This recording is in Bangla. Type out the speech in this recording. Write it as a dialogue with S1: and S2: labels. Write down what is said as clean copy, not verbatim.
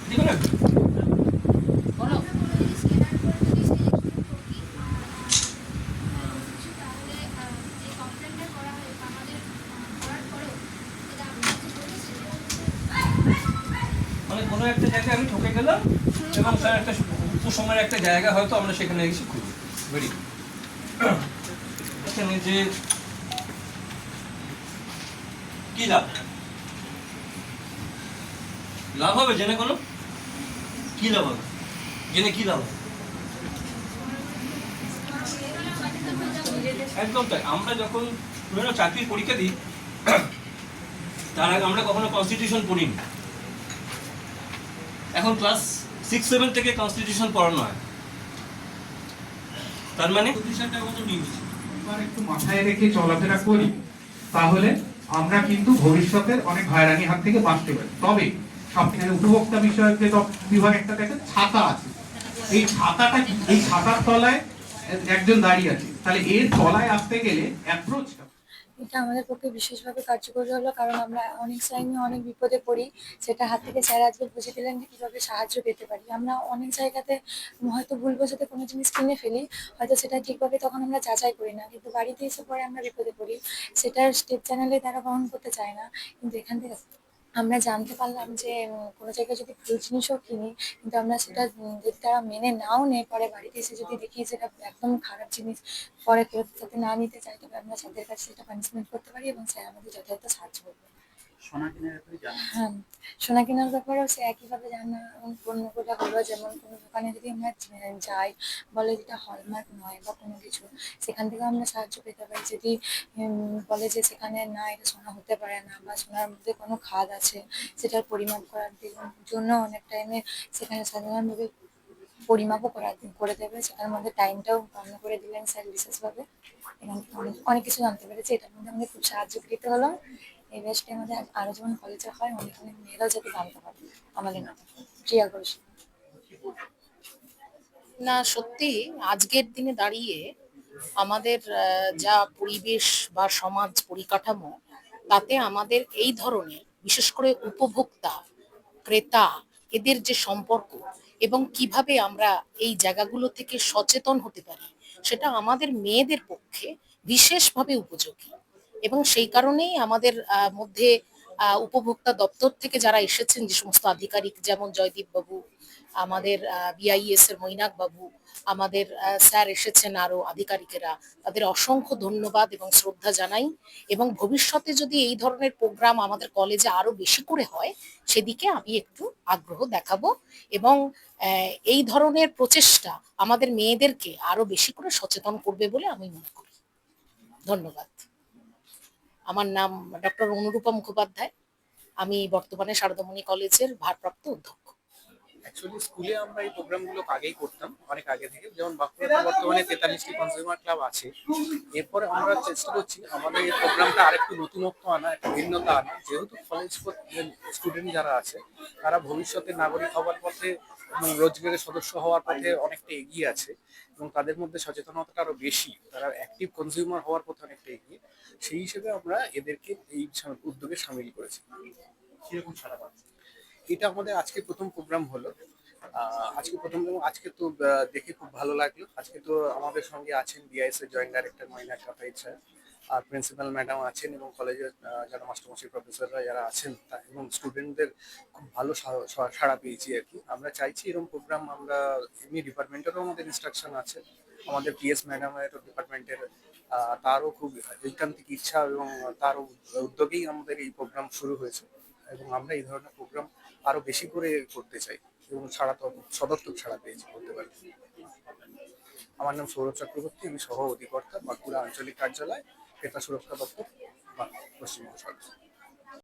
S1: ঠিক আছে
S2: বলো।
S1: মানে কোনো একটা জায়গায় আমি ঠকে গেলাম এবং স্যার একটা উপসময়ের একটা জায়গা হয়তো আমরা সেখানে এসে খুঁজি ভেরি এখানে যে কি লাভ লাভ হবে জেনে কোনো কি লাভ হবে জেনে কি লাভ হবে একদম তাই আমরা যখন বিভিন্ন চাকরির পরীক্ষা দিই তার আগে আমরা কখনো কনস্টিটিউশন পড়িনি এখন ক্লাস 6-7 থেকে কনস্টিটিউশন পড়ানো হয় তার মানে পজিশনটা কত নিয়েছি
S3: এবার একটু মাথায় রেখে চলাফেরা করি তাহলে আমরা কিন্তু ভবিষ্যতের অনেক হয়রানির হাত থেকে বাঁচতে পারি। তবে সবথেকে উপভোক্তা বিষয়ক যে বিভাগ একটা দেখেন ছাতা আছে, এই ছাতাটা কি, এই ছাতার তলায় একজন দাঁড়িয়ে আছে, তাহলে এর তলায় আসতে গেলে অ্যাপ্রোচটা
S4: এটা আমাদের পক্ষে বিশেষভাবে কার্যকরী হলো, কারণ আমরা অনেক টাইমে অনেক বিপদে পড়ি। সেটা হাত থেকে স্যার আজকে বুঝে দিলেন যে কীভাবে সাহায্য পেতে পারি। আমরা অনেক জায়গাতে হয়তো ভুল বোঝাতে কোনো জিনিস কিনে ফেলি, হয়তো সেটা ঠিকভাবে তখন আমরা যাচাই করি না, কিন্তু বাড়িতে এসে পরে আমরা বিপদে পড়ি। সেটার স্টেপ চ্যানেলে তারা গ্রহণ করতে চায় না, কিন্তু এখান থেকে আমরা জানতে পারলাম যে কোনো জায়গায় যদি ভুল জিনিসও কিনি, কিন্তু আমরা সেটা যদি তারা মেনে নাও নেয়, পরে বাড়িতে এসে যদি দেখি সেটা একদম খারাপ জিনিস, পরে ফেরত যাতে না নিতে চাই, তবে আমরা স্যারদের কাছে সেটা পানিশমেন্ট করতে পারি এবং স্যার আমাদের যথাযথ সাহায্য করবে। হ্যাঁ, সোনা কেনার ব্যাপারেও সে একইভাবে জানা পণ্যগুলো হলো, যেমন কোনো দোকানে যদি আমরা যাই, বলে যেটা হলমার্ক নয় বা কোনো কিছু, সেখান থেকে আমরা সাহায্য পেতে পারি। যদি বলে যে সেখানে না, এটা সোনা হতে পারে না, বা সোনার মধ্যে কোনো খাদ আছে, সেটার পরিমাপ করার জন্য অনেক টাইমে সেখানে সাধারণভাবে পরিমাপও করে দেবে, সেটার মধ্যে টাইমটাও গণনা করে দিলেন স্যার বিশেষভাবে। এখান থেকে অনেক অনেক কিছু জানতে পেরেছি, এটার মধ্যে আমাদের খুব সাহায্যকৃত হলো। এই ব্যাচটা আমাদের আরো যখন কলেজে হয়, অনেক অনেক মেয়েরাও যাতে জানতে পারে আমাদের মতো প্রিয়া ঘোষ।
S2: না, সত্যি আজকের দিনে দাঁড়িয়ে আমাদের যা পরিবেশ বা সমাজ পরিকাঠামো, তাতে আমাদের এই ধরনের বিশেষ করে উপভোক্তা ক্রেতা এদের যে সম্পর্ক এবং কিভাবে আমরা এই জায়গাগুলো থেকে সচেতন হতে পারি, সেটা আমাদের মেয়েদের পক্ষে বিশেষভাবে উপযোগী। এবং সেই কারণেই আমাদের মধ্যে উপভোক্তা দপ্তর থেকে যারা এসেছেন, যে সমস্ত আধিকারিক, যেমন জয়দীপ বাবু, আমাদের বিআইএস এর মৈনাক বাবু, আমাদের স্যার এসেছেন, আরো আধিকারিকেরা, তাদের অসংখ্য ধন্যবাদ এবং শ্রদ্ধা জানাই। এবং ভবিষ্যতে যদি এই ধরনের প্রোগ্রাম আমাদের কলেজে আরো বেশি করে হয়, সেদিকে আমি একটু আগ্রহ দেখাবো। এবং এই ধরনের প্রচেষ্টা আমাদের মেয়েদেরকে আরো বেশি করে সচেতন করবে বলে আমি মনে করি। ধন্যবাদ। আমার নাম ডক্টর অনুরূপা মুখোপাধ্যায়। আমি বর্তমানে সারদামণি কলেজের ভারপ্রাপ্ত অধ্যক্ষ।
S5: অ্যাকচুয়ালি স্কুলে আমরা এই প্রোগ্রামগুলো আগেই করতাম, অনেক আগে থেকে। যেমন বাঁকুড়াতে বর্তমানে 43টি কনজিউমার ক্লাব আছে। এরপরে আমরা চেষ্টা করছি আমাদের এই প্রোগ্রামটা আরেকটু নতুনত্ব আনা, একটা ভিন্নতা আনা। যেহেতু কলেজ স্টুডেন্ট যারা আছে, তারা ভবিষ্যতে নাগরিক হওয়ার পথে এবং রোজগারের সদস্য হওয়ার পথে অনেকটা এগিয়ে আছে, এবং তাদের মধ্যে সচেতনতাটা আরো বেশি, তারা অ্যাক্টিভ কনজিউমার হওয়ার পথে অনেকটা এগিয়ে। সেই হিসেবে আমরা এদেরকে এই উদ্যোগে সামিল করেছি। কিরকম সারা পাচ্ছে? এটা আমাদের আজকে প্রথম প্রোগ্রাম হলো। আজকে প্রথম, এবং আজকে তো দেখে খুব ভালো লাগলো। আজকে তো আমাদের সঙ্গে আছেন বিআইএস এর জয়েন্ট ডাইরেক্টর মৈনাক স্যার, আর প্রিন্সিপাল ম্যাডাম আছেন, এবং কলেজের যারা মাস্টারমশাই প্রফেসররা যারা আছেন, এবং স্টুডেন্টদের খুব ভালো সাড়া পেয়েছি আর কি। আমরা চাইছি এরকম প্রোগ্রাম আমরা, এমনি ডিপার্টমেন্টেরও আমাদের ইনস্ট্রাকশন আছে, আমাদের পিএস ম্যাডামের ডিপার্টমেন্টের তারও খুব ঐকান্তিক ইচ্ছা এবং তারও উদ্যোগেই আমাদের এই প্রোগ্রাম শুরু হয়েছে। এবং আমরা এই ধরনের প্রোগ্রাম আরো বেশি করে করতে চাই, এবং ছাড়া তো সদর্থক ছাড়া পেয়েছি বলতে পারি। আমার নাম সৌরভ চক্রবর্তী, আমি সহ অধিকর্তা, বাঁকুড়া আঞ্চলিক কার্যালয়, ক্রেতা সুরক্ষা দপ্তর, পশ্চিমবঙ্গ সরকার।